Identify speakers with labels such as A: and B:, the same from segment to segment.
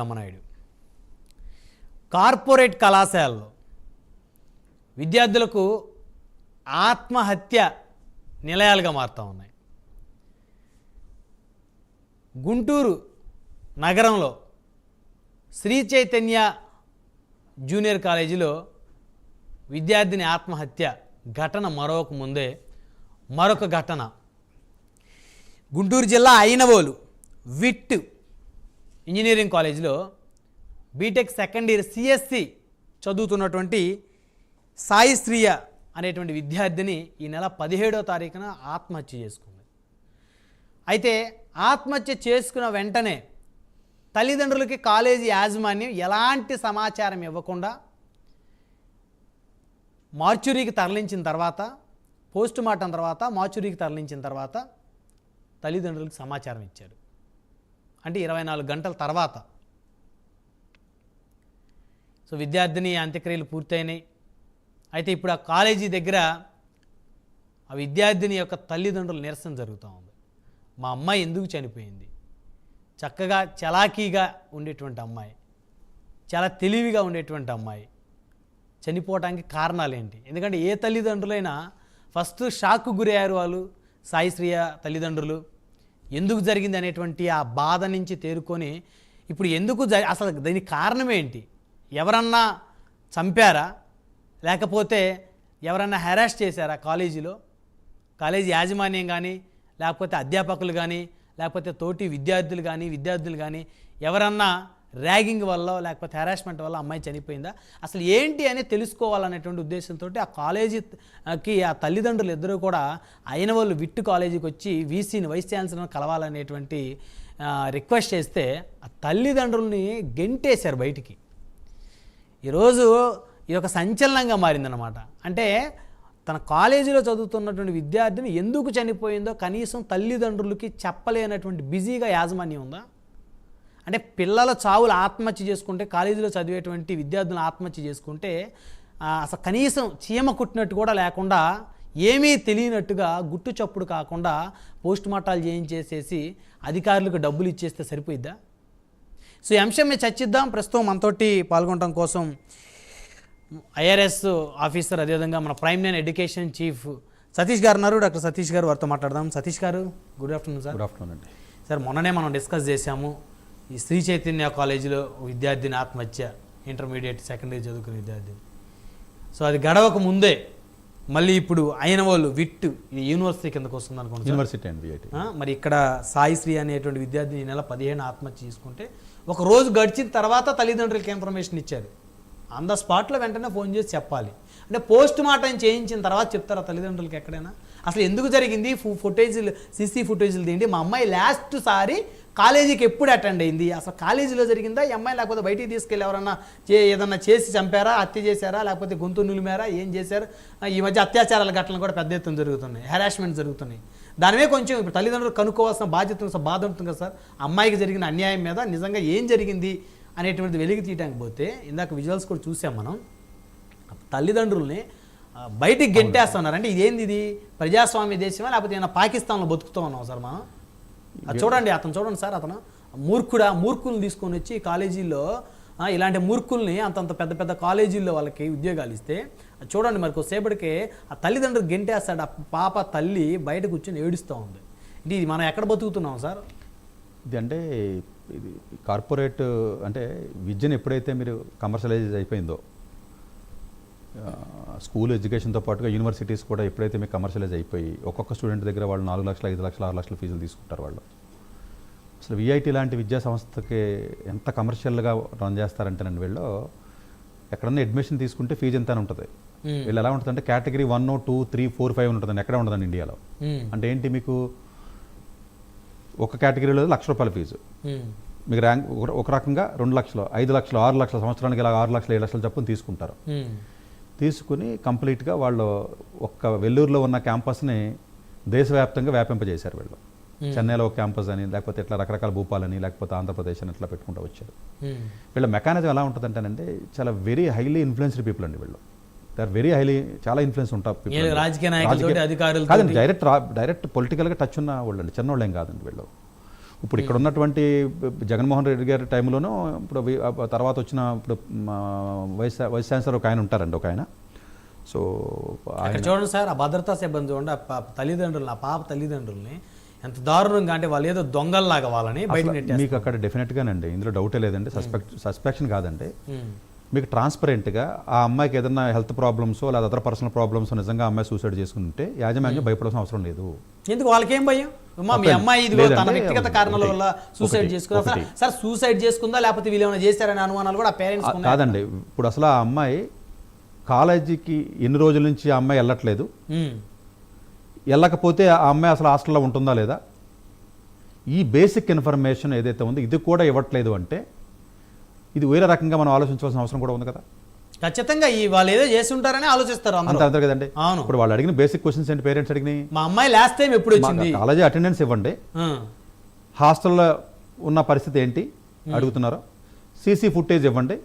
A: Rama Naidu corporate కళాశాలలో విద్యార్థులకు ఆత్మహత్య నిలయాలుగా మారుతూ ఉన్నాయి. గుంటూరు నగరంలో శ్రీ చైతన్య జూనియర్ కాలేజీలో విద్యార్థిని ఆత్మహత్య ఘటన మరొక ఘటన గుంటూరు జిల్లా ఐనవోలు విట్ ఇంజనీరింగ్ కాలేజీలో బీటెక్ సెకండ్ ఇయర్ సిఎస్సి చదువుతున్నటువంటి సాయి శ్రియ అనేటువంటి విద్యార్థిని ఈ నెల 17వ తారీఖున ఆత్మహత్య చేసుకుంది. అయితే ఆత్మహత్య చేసుకున్న వెంటనే తల్లిదండ్రులకి కాలేజీ యాజమాన్యం ఎలాంటి సమాచారం ఇవ్వకుండా మార్చురీకి తరలించిన తర్వాత పోస్ట్ మార్టం తర్వాత మార్చురీకి తరలించిన తర్వాత తల్లిదండ్రులకు సమాచారం ఇచ్చారు. అంటే 24 గంటల తర్వాత. సో విద్యార్థిని అంత్యక్రియలు పూర్తయినాయి. అయితే ఇప్పుడు ఆ కాలేజీ దగ్గర ఆ విద్యార్థిని యొక్క తల్లిదండ్రుల నిరసన జరుగుతూ ఉంది. మా అమ్మాయి ఎందుకు చనిపోయింది? చక్కగా చలాకీగా ఉండేటువంటి అమ్మాయి, చాలా తెలివిగా ఉండేటువంటి అమ్మాయి చనిపోవటానికి కారణాలు ఏంటి? ఎందుకంటే ఏ తల్లిదండ్రులైనా ఫస్ట్ షాక్కు గురయ్యారు వాళ్ళు. సాయి శ్రియ తల్లిదండ్రులు ఎందుకు జరిగింది అనేటువంటి ఆ బాధ నుంచి తేరుకొని ఇప్పుడు ఎందుకు అసలు దీనికి కారణం ఏంటి? ఎవరన్నా చంపారా, లేకపోతే ఎవరన్నా హెరాస్ చేశారా కాలేజీలో? కాలేజీ యాజమాన్యం కానీ, లేకపోతే అధ్యాపకులు కానీ, లేకపోతే తోటి విద్యార్థులు కానీ ఎవరన్నా ర్యాగింగ్ వల్ల లేకపోతే హెరాస్మెంట్ వల్ల అమ్మాయి చనిపోయిందా, అసలు ఏంటి అని తెలుసుకోవాలనేటువంటి ఉద్దేశంతో ఆ కాలేజీకి ఆ తల్లిదండ్రులు ఇద్దరూ కూడా అయిన వాళ్ళు విట్టు కాలేజీకి వచ్చి వీసీని వైస్ ఛాన్సలర్ని కలవాలనేటువంటి రిక్వెస్ట్ చేస్తే ఆ తల్లిదండ్రుల్ని గెంటేశారు బయటికి. ఈరోజు ఇది ఒక సంచలనంగా మారిందన్నమాట. అంటే తన కాలేజీలో చదువుతున్నటువంటి విద్యార్థిని ఎందుకు చనిపోయిందో కనీసం తల్లిదండ్రులకి చెప్పలేనటువంటి బిజీగా యాజమాన్యం ఉందా? అంటే పిల్లల చావులు ఆత్మహత్య చేసుకుంటే, కాలేజీలో చదివేటువంటి విద్యార్థులను ఆత్మహత్య చేసుకుంటే అసలు కనీసం చీమ కుట్టినట్టు కూడా లేకుండా, ఏమీ తెలియనట్టుగా గుట్టు చప్పుడు కాకుండా పోస్ట్ మార్టాలు చేయించేసేసి అధికారులకు డబ్బులు ఇచ్చేస్తే సరిపోయిద్దా? సో ఈ అంశం మీద చర్చిద్దాం. ప్రస్తుతం మనతోటి పాల్గొనడం కోసం ఐఆర్ఎస్ ఆఫీసర్, అదేవిధంగా మన prime line education chief Satish గారు ఉన్నారు. డాక్టర్ సతీష్ గారు వారితో మాట్లాడదాం. సతీష్ గారు, good afternoon sir.
B: Good afternoon అండి.
A: సార్, మొన్ననే మనం డిస్కస్ చేశాము ఈ శ్రీ చైతన్య కాలేజీలో విద్యార్థిని ఆత్మహత్య, ఇంటర్మీడియట్ సెకండ్ ఇయర్ చదువుకునే విద్యార్థిని. సో అది గడవక ముందే మళ్ళీ ఇప్పుడు అయిన వాళ్ళు విట్ యూనివర్సిటీ కిందకు వస్తుంది అనుకోండి,
B: యూనివర్సిటీ అండి.
A: మరి ఇక్కడ సాయి శ్రీ అనేటువంటి విద్యార్థిని ఈ నెల 15 ఆత్మహత్య చేసుకుంటే ఒక రోజు గడిచిన తర్వాత తల్లిదండ్రులకి ఇన్ఫర్మేషన్ ఇచ్చారు. ఆన్ ద స్పాట్లో వెంటనే ఫోన్ చేసి చెప్పాలి. అంటే పోస్ట్ మార్టం చేయించిన తర్వాత చెప్తారా తల్లిదండ్రులకి ఎక్కడైనా? అసలు ఎందుకు జరిగింది? ఫుటేజీలు, సీసీ ఫుటేజీలు తీయండి. మా అమ్మాయి లాస్ట్ సారి కాలేజీకి ఎప్పుడు అటెండ్ అయింది, అసలు కాలేజీలో జరిగిందా ఈ అమ్మాయి, లేకపోతే బయటికి తీసుకెళ్ళి ఎవరన్నా ఏదన్నా చేసి చంపారా, హత్య చేశారా, లేకపోతే గొంతు నులిమారా, ఏం చేశారు? ఈ మధ్య అత్యాచారాల ఘటనలు కూడా పెద్ద ఎత్తున జరుగుతున్నాయి, హెరాస్మెంట్ జరుగుతున్నాయి. దానివే కొంచెం ఇప్పుడు తల్లిదండ్రులు కనుక్కోవాల్సిన బాధ ఉంటుంది కదా సార్. అమ్మాయికి జరిగిన అన్యాయం మీద నిజంగా ఏం జరిగింది అనేటువంటిది వెలికి తీయడానికి పోతే, ఇందాక విజువల్స్ కూడా చూసాం మనం, తల్లిదండ్రుల్ని బయటికి గెంటేస్తున్నారు. అంటే ఇదేంది? ఇది ప్రజాస్వామ్య దేశమా, లేకపోతే ఏమైనా పాకిస్తాన్లో బతుకుతూ ఉన్నాం సార్ మనం? అది చూడండి, చూడండి సార్, అతను మూర్ఖుల్ని తీసుకొని వచ్చి కాలేజీల్లో ఇలాంటి మూర్ఖుల్ని అంతంత పెద్ద పెద్ద కాలేజీల్లో వాళ్ళకి ఉద్యోగాలు ఇస్తే చూడండి, మరి కొద్దిసేపటికే ఆ తల్లిదండ్రులు గెంటేస్తాడు. ఆ పాప తల్లి బయట కూర్చొని ఏడుస్తూ ఉంది. ఇది మనం ఎక్కడ బతుకుతున్నాం సార్?
B: ఇది అంటే ఇది కార్పొరేట్, అంటే విద్యను ఎప్పుడైతే మీరు కమర్షియలైజ్ అయిపోయిందో, స్కూల్ ఎడ్యుకేషన్తో పాటుగా యూనివర్సిటీస్ కూడా ఎప్పుడైతే మీకు కమర్షియలైజ్ అయిపోయి ఒక్కొక్క స్టూడెంట్ దగ్గర వాళ్ళు 4 లక్షలు, 5 లక్షలు, 6 లక్షల ఫీజులు తీసుకుంటారు వాళ్ళు. అసలు విఐటి లాంటి విద్యా సంస్థకి ఎంత కమర్షియల్గా రన్ చేస్తారంటేనండి, వీళ్ళు ఎక్కడన్నా అడ్మిషన్ తీసుకుంటే ఫీజు ఎంత అని ఉంటుంది. వీళ్ళు ఎలా ఉంటుందంటే కేటగిరీ 1, 2, 3, 4, 5 ఉంటుందండి, ఎక్కడ ఉండదండి ఇండియాలో. అంటే ఏంటి, మీకు ఒక కేటగిరీలో ₹1,00,000 ఫీజు, మీకు ర్యాంక్ ఒక రకంగా 2 లక్షలు, 5 లక్షలు, 6 లక్షల, సంవత్సరానికి ఇలా 6 లక్షలు, 7 లక్షలు చొప్పున తీసుకుంటారు. తీసుకుని కంప్లీట్గా వాళ్ళు ఒక్క వెల్లూరులో ఉన్న క్యాంపస్ని దేశవ్యాప్తంగా వ్యాపింపజేశారు వీళ్ళు. చెన్నైలో ఒక క్యాంపస్ అని, లేకపోతే ఇట్లా రకరకాల భూపాలని, లేకపోతే ఆంధ్రప్రదేశ్ అని ఇట్లా పెట్టుకుంటూ వచ్చారు. వీళ్ళ మెకానిజం ఎలా ఉంటుందంటేనంటే చాలా వెరీ హైలీ ఇన్ఫ్లుయెన్స్డ్ పీపుల్ అండి వీళ్ళు. దే ఆర్ వెరీ హైలీ, చాలా ఇన్ఫ్లుయెన్స్ ఉంటారు.
A: రాజకీయ నాయకులు, అధికారులు
B: కాదండి, డైరెక్ట్ పొలిటికల్గా టచ్ ఉన్న వాళ్ళు అండి, చిన్నోళ్ళు ఏం కాదండి వీళ్ళు. ఇప్పుడు ఇక్కడ ఉన్నటువంటి జగన్మోహన్ రెడ్డి గారి టైంలోనూ ఇప్పుడు తర్వాత వచ్చిన ఇప్పుడు వైస్ ఛాన్సలర్ ఒక ఆయన ఉంటారండి, ఒక ఆయన. సో
A: అక్కడ చూడండి సార్, ఆ భద్రతా సిబ్బంది చూడండి, తల్లిదండ్రులు, ఆ పాప తల్లిదండ్రుల్ని ఎంత దారుణంగా, అంటే వాళ్ళు ఏదో దొంగల్లాగా వాళ్ళని బయట
B: మీకు అక్కడ డెఫినెట్గానండి, ఇందులో డౌటే లేదండి. సస్పెక్షన్ కాదండి, మీకు ట్రాన్స్పరెంట్గా ఆ అమ్మాయికి ఏదైనా హెల్త్ ప్రాబ్లమ్స్ లేదా అదర్ పర్సనల్ ప్రాబ్లమ్స్ నిజంగా అమ్మాయి సూసైడ్ చేసుకుంటే యాజమాన్యం భయపడాల్సిన అవసరం లేదు.
A: ఎందుకు వాళ్ళకేం భయం? మీ అమ్మాయి ఇది తన వ్యక్తిగత కారణాల వల్ల సూసైడ్ చేసుకుందా సార్, సూసైడ్ చేసుకుందా లేకపోతే వీళ్ళు ఏమైనా చేశారనే అనుమానాలు కూడా పేరెంట్స్
B: కాదండి. ఇప్పుడు అసలు ఆ అమ్మాయి కాలేజీకి ఎన్ని రోజుల నుంచి ఆ అమ్మాయి వెళ్ళట్లేదు, వెళ్ళకపోతే ఆ అమ్మాయి అసలు హాస్టల్లో ఉంటుందా లేదా, ఈ బేసిక్ ఇన్ఫర్మేషన్ ఏదైతే ఉందో ఇది కూడా ఇవ్వట్లేదు అంటే ఇది వేరే రకంగా మనం ఆలోచించాల్సిన అవసరం కూడా ఉంది కదా.
A: ఖచ్చితంగా వాళ్ళు ఏదో చేసి ఉంటారని ఆలోచిస్తారు
B: అంతే కదండి. ఇప్పుడు వాళ్ళు అడిగిన బేసిక్ క్వశ్చన్స్ ఏంటి, పేరెంట్స్ అడిగినాయి,
A: మా అమ్మాయి లాస్ట్ టైం ఎప్పుడు వచ్చింది,
B: కాలేజీ అటెండెన్స్ ఇవ్వండి, హాస్టల్లో ఉన్న పరిస్థితి ఏంటి అడుగుతున్నారు, సీసీ ఫుటేజ్ ఇవ్వండి,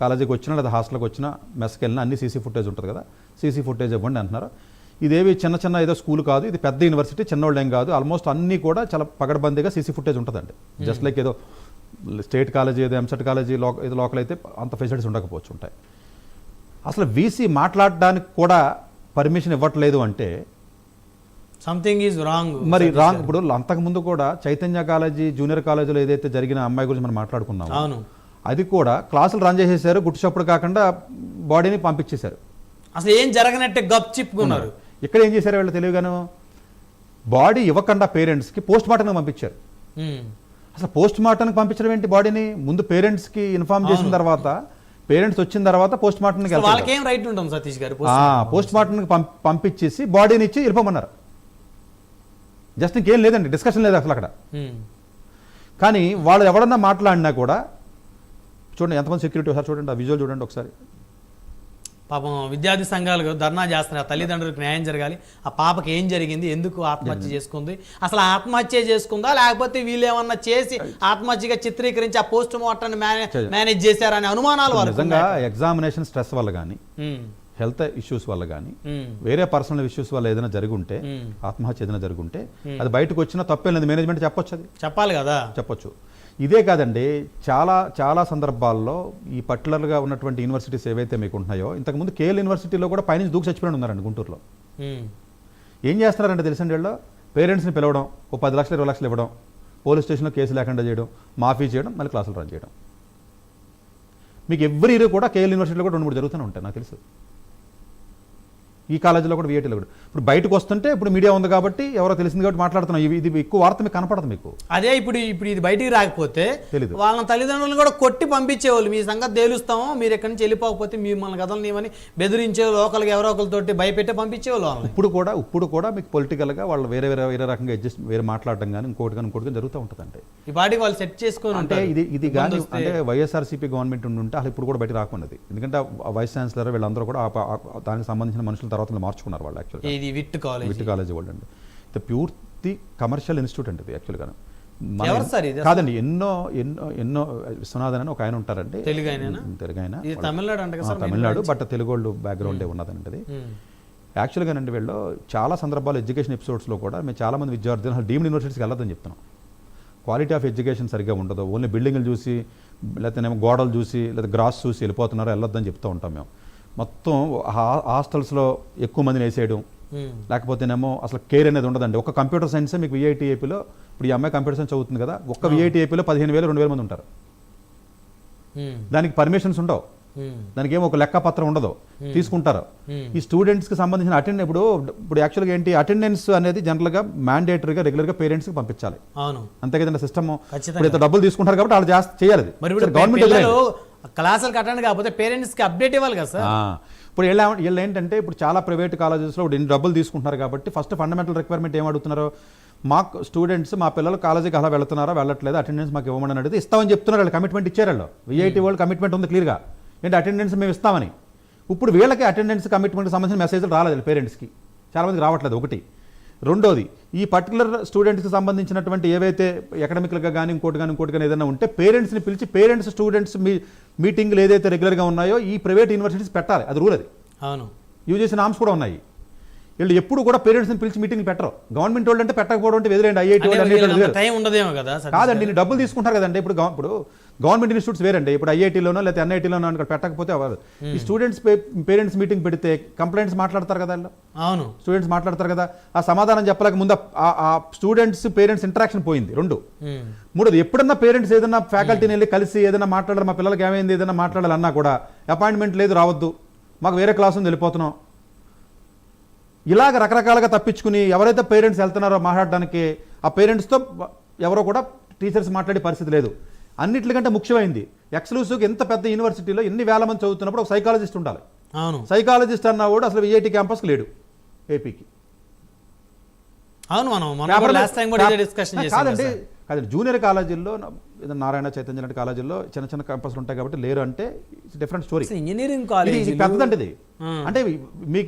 B: కాలేజీకి వచ్చినా లేదా హాస్టల్కి వచ్చినా మెస్కి వెళ్ళినా అన్ని సీసీ ఫుటేజ్ ఉంటుంది కదా, సీసీ ఫుటేజ్ ఇవ్వండి అంటున్నారు. ఇదేవి చిన్న చిన్న ఏదో స్కూల్ కాదు, ఇది పెద్ద యూనివర్సిటీ, చిన్నోళ్ళు ఏం కాదు, ఆల్మోస్ట్ అన్నీ కూడా చాలా పగడబందీగా సీసీ ఫుటేజ్ ఉంటుందండి. జస్ట్ లైక్ ఏదో స్టేట్ కాలేజీ ఏదో ఎంసెట్ కాలేజీ ఏదో లోకల్ అయితే అంత ఫెసిలిటీస్ ఉండకపోవచ్చు ఉంటాయి. అసలు వీసీ మాట్లాడడానికి కూడా పర్మిషన్ ఇవ్వట్లేదు అంటే
A: సంథింగ్ ఈజ్ రాంగ్.
B: మరి రాంగ్. ఇప్పుడు అంతకుముందు కూడా చైతన్య కాలేజీ జూనియర్ కాలేజీలో ఏదైతే జరిగిన అమ్మాయి గురించి మనం మాట్లాడుకున్నాము,
A: అవును,
B: అది కూడా క్లాసులు రన్ చేసేసారు, గుట్టు చప్పుడు కాకుండా బాడీని పంపించేశారు,
A: అసలు ఏం జరగనట్టే గప్ చిప్పుకున్నారు.
B: ఇక్కడ ఏం చేశారు వీళ్ళు తెలియగాను, బాడీ ఇవ్వకుండా పేరెంట్స్కి పోస్ట్ మార్టంకి పంపించారు. అసలు పోస్ట్ మార్టంకి పంపించడం ఏంటి, బాడీని ముందు పేరెంట్స్కి ఇన్ఫార్మ్ చేసిన తర్వాత, పేరెంట్స్ వచ్చిన తర్వాత పోస్ట్ మార్టంకి
A: వాళ్ళకేం రైట్ ఉంటుంది సతీష్ గారు,
B: పోస్ట్ మార్టంకి పంపించేసి బాడీని ఇచ్చి వెళ్ళిపోమన్నారు. జస్ట్ ఇంకేం లేదండి, డిస్కషన్ లేదు అసలు అక్కడ. కానీ వాళ్ళు ఎవడన్నా మాట్లాడినా కూడా చూడండి ఎంతమంది సెక్యూరిటీ, ఒకసారి చూడండి ఆ విజువల్ చూడండి ఒకసారి.
A: పాపం విద్యార్థి సంఘాలు ధర్నా చేస్తున్నారు, తల్లిదండ్రులకు న్యాయం జరగాలి, ఆ పాపకి ఏం జరిగింది, ఎందుకు ఆత్మహత్య చేసుకుంది, అసలు ఆత్మహత్య చేసుకుందా లేకపోతే వీళ్ళు ఏమన్నా చేసి ఆత్మహత్యగా చిత్రీకరించి ఆ పోస్ట్ మార్టం మేనేజ్ చేశారనే అనుమానాలు వాళ్ళు.
B: నిజంగా ఎగ్జామినేషన్ స్ట్రెస్ వల్ల కానీ, హెల్త్ ఇష్యూస్ వల్ల కానీ, వేరే పర్సనల్ ఇష్యూస్ వల్ల ఏదైనా జరుగుంటే, ఆత్మహత్య ఏదైనా జరుగుంటే అది బయటకు వచ్చినా తప్పేం లేదు, మేనేజ్మెంట్ చెప్పొచ్చు, అది
A: చెప్పాలి కదా,
B: చెప్పొచ్చు. ఇదే కాదండి, చాలా చాలా సందర్భాల్లో ఈ పర్టికులర్గా ఉన్నటువంటి యూనివర్సిటీస్ ఏవైతే మీకు ఉంటున్నాయో, ఇంతకుముందు కేఎల్ యూనివర్సిటీలో కూడా పైనుంచి దూకి చచ్చిపోయి ఉన్నారండి గుంటూరులో. ఏం చేస్తున్నారంటే తెలిసిన వీళ్ళు పేరెంట్స్ని పిలవడం, ఓ 10 లక్షలు 20 లక్షలు ఇవ్వడం, పోలీస్ స్టేషన్లో కేసు లేకుండా చేయడం, మాఫీ చేయడం, మళ్ళీ క్లాసులు రన్ చేయడం. మీకు ఎవ్రీ ఇయర్ కూడా కేఎల్ యూనివర్సిటీలో కూడా 2-3 జరుగుతూనే ఉంటాయి నాకు తెలుసు. ఈ కాలేజీలో కూడా విఐటీలో కూడా ఇప్పుడు బయటకు వస్తుంటే ఇప్పుడు మీడియా ఉంది కాబట్టి ఎవరో తెలిసింది కాబట్టి మాట్లాడుతున్నాం, ఇది ఎక్కువ వార్త మీకు కనపడదు మీకు.
A: అదే ఇప్పుడు ఇది బయటికి రాకపోతే తెలీదు, వాళ్ళ తల్లిదండ్రులను కూడా కొట్టి పంపించేవాళ్ళు, మీ సంగతి తేలుస్తామో మీరు ఎక్కడి నుంచి వెళ్ళిపోకపోతే మిమ్మల్ని కదలనివ్వని బెదిరించే లోకల్గా ఎవరో ఒకరితోటి భయపెట్టి పంపించేవాళ్ళు.
B: ఇప్పుడు కూడా మీకు పొలిటికల్గా వాళ్ళు వేరే రకంగా అడ్జస్ట్ వేరే మాట్లాడడం కానీ ఇంకోటి జరుగుతూ ఉంటుందంటే
A: ఈ పార్టీ వాళ్ళు సెట్ చేసుకొని
B: అంటే ఇది కానీ అంటే వైఎస్ఆర్సీపీ గవర్నమెంట్ ఉంటే అసలు ఇప్పుడు కూడా బయట రాకున్నది. ఎందుకంటే వైస్ ఛాన్సలర్ వీళ్ళందరూ కూడా దానికి సంబంధించిన మనుషుల తర్వాత మార్చుకున్నారు వాళ్ళు. యాక్చువల్గా
A: ఇది విట్
B: కాలేజ్ వాళ్ళు అండి, ఇది పూర్తి కమర్షియల్ ఇన్స్టిట్యూట్ అండి ఇది యాక్చువల్గా. కాదండి, ఎన్నో విశ్వనాథన్ అని ఒక ఆయన ఉంటారండి, తెలుగు ఆయన, తమిళనాడు బట్ తెలుగు వాళ్ళు బ్యాక్గ్రౌండే ఉన్నదండి. యాక్చువల్గానండి వీళ్ళు చాలా సందర్భాలు ఎడ్యుకేషన్ ఎపిసోడ్స్లో కూడా మేము చాలామంది విద్యార్థులు డీమ్డ్ యూనివర్సిటీస్కి వెళ్ళొద్దని చెప్తున్నాం. క్వాలిటీ ఆఫ్ ఎడ్యుకేషన్ సరిగ్గా ఉండదు, ఓన్లీ బిల్డింగ్లు చూసి లేకపోతే గోడలు చూసి లేదా గ్రాస్ చూసి వెళ్ళిపోతున్నారో వెళ్ళొద్దని చెప్తూ ఉంటాం మేము. మొత్తం హాస్టల్స్లో ఎక్కువ మందిని వేసేయడం, లేకపోతేనేమో అసలు కేర్ అనేది ఉండదండి. ఒక కంప్యూటర్ సైన్సే మీకు విఐటి ఏపీలో, ఇప్పుడు ఈ అమ్మాయి కంప్యూటర్ సైన్స్ చదువుతుంది కదా, ఒక్క విఐటి ఏపీలో 15,000-20,000 మంది ఉంటారు. దానికి పర్మిషన్స్ ఉండవు, దానికి ఏమో ఒక లెక్క పత్రం ఉండదు, తీసుకుంటారు. ఈ స్టూడెంట్స్కి సంబంధించిన ఇప్పుడు యాక్చువల్గా ఏంటి, అటెండెన్స్ అనేది జనరల్గా మ్యాండేటరీగా రెగ్యులర్గా పేరెంట్స్కి పంపించాలి, అంతే కదండి సిస్టమ్. ఇప్పుడు డబ్బులు తీసుకుంటారు కాబట్టి వాళ్ళు చేయాలి, గవర్నమెంట్
A: క్లాసులు కట్టండి కాకపోతే పేరెంట్స్కి అప్డేట్ ఇవ్వాలి కదా సార్.
B: ఇప్పుడు వీళ్ళు ఏంటంటే ఇప్పుడు చాలా ప్రైవేట్ కాలేజెస్లో ఇప్పుడు డబ్బులు తీసుకుంటున్నారు కాబట్టి ఫస్ట్ ఫండమెంటల్ రిక్వైర్మెంట్ ఏం అడుగుతున్నారు, మాకు స్టూడెంట్స్ మా పిల్లలు కాలేజీకి అలా వెళ్తున్నారా వెళ్ళట్లేదు, అటెండెన్స్ మాకు ఇవ్వమని అడిగితే ఇస్తామని చెప్తున్నారు. వాళ్ళు కమిట్మెంట్ ఇచ్చారు, వాళ్ళు విఐటి వాళ్ళు కమిట్మెంట్ ఉంది క్లియర్గా, ఏంటి అటెండెన్స్ మేము ఇస్తామని. ఇప్పుడు వీళ్ళకి అటెండెన్స్ కమిట్మెంట్కి సంబంధించిన మెసేజ్లు రాలేదు పేరెంట్స్కి, చాలామందికి రావట్లేదు. ఒకటి. రెండోది, ఈ పర్టికులర్ స్టూడెంట్స్కి సంబంధించినటువంటి ఏవైతే ఎకడమిక్గా కానీ ఇంకోటి కానీ ఏదైనా ఉంటే పేరెంట్స్ని పిలిచి పేరెంట్స్ స్టూడెంట్స్ మీటింగ్లు ఏదైతే రెగ్యులర్గా ఉన్నాయో ఈ ప్రైవేట్ యూనివర్సిటీస్ పెట్టాలి, అది రూల్. అది యూజీసీ నామ్స్ కూడా ఉన్నాయి. వీళ్ళు ఎప్పుడు కూడా పేరెంట్స్ని పిలిచి మీటింగ్ పెట్టరు. గవర్నమెంట్ వాళ్ళు అంటే పెట్టకపోవడం అంటే ఎదురైండి ఐఐటీ వాళ్ళు అన్నిటి
A: టైం ఉండదేమో కదా
B: కాదండి, నేను డబ్బులు తీసుకుంటారు కదండి. ఇప్పుడు గవర్నమెంట్ ఇన్స్టిట్యూట్స్ వేరండి. ఇప్పుడు ఐఐటీలోనో లేకపోతే ఎన్ఐటీలోనో అక్కడ పెట్టకపోతే అవ్వదు. ఈ స్టూడెంట్స్ పేరెంట్స్ మీటింగ్ పెడితే కంప్లైంట్స్ మాట్లాడతారు కదా వాళ్ళు.
A: అవును,
B: స్టూడెంట్స్ మాట్లాడతారు కదా, ఆ సమాధానం చెప్పలేక ముందు ఆ స్టూడెంట్స్ పేరెంట్స్ ఇంటరాక్షన్ పోయింది. 2 3 ఎప్పుడన్నా పేరెంట్స్ ఏదైనా ఫ్యాకల్టీని వెళ్ళి కలిసి ఏదైనా మాట్లాడాలి, మా పిల్లలకి ఏమైంది ఏదైనా మాట్లాడాలన్నా కూడా అపాయింట్మెంట్ లేదు, రావద్దు, మాకు వేరే క్లాస్ ఉంది, వెళ్ళిపోతున్నాం. ఇలాగ రకరకాలుగా తప్పించుకుని ఎవరైతే పేరెంట్స్ వెళ్తున్నారో మాట్లాడడానికి ఆ పేరెంట్స్తో ఎవరో కూడా టీచర్స్ మాట్లాడే పరిస్థితి లేదు. అన్నిటికంటే ముఖ్యమైనది ఎక్స్క్లూసివ్గా ఎంత పెద్ద యూనివర్సిటీలో ఎన్ని వేల మంది చదువుతున్నప్పుడు ఒక సైకాలజిస్ట్ ఉండాలి.
A: అవును,
B: సైకాలజిస్ట్ అన్నా కూడా అసలు విఐటి క్యాంపస్కి లేడు ఏపీకి.
A: అవును, మనం లాస్ట్ టైం కూడా డిస్కషన్ చేసాం.
B: కాదండి జూనియర్ కాలేజీల్లో నారాయణ చైతన్య లాంటి కాలేజీల్లో చిన్న చిన్న క్యాంపస్లు ఉంటాయి కాబట్టి లేరు అంటే it's different story.
A: Engineering college
B: పెద్దదంటే ఇది అంటే మీకు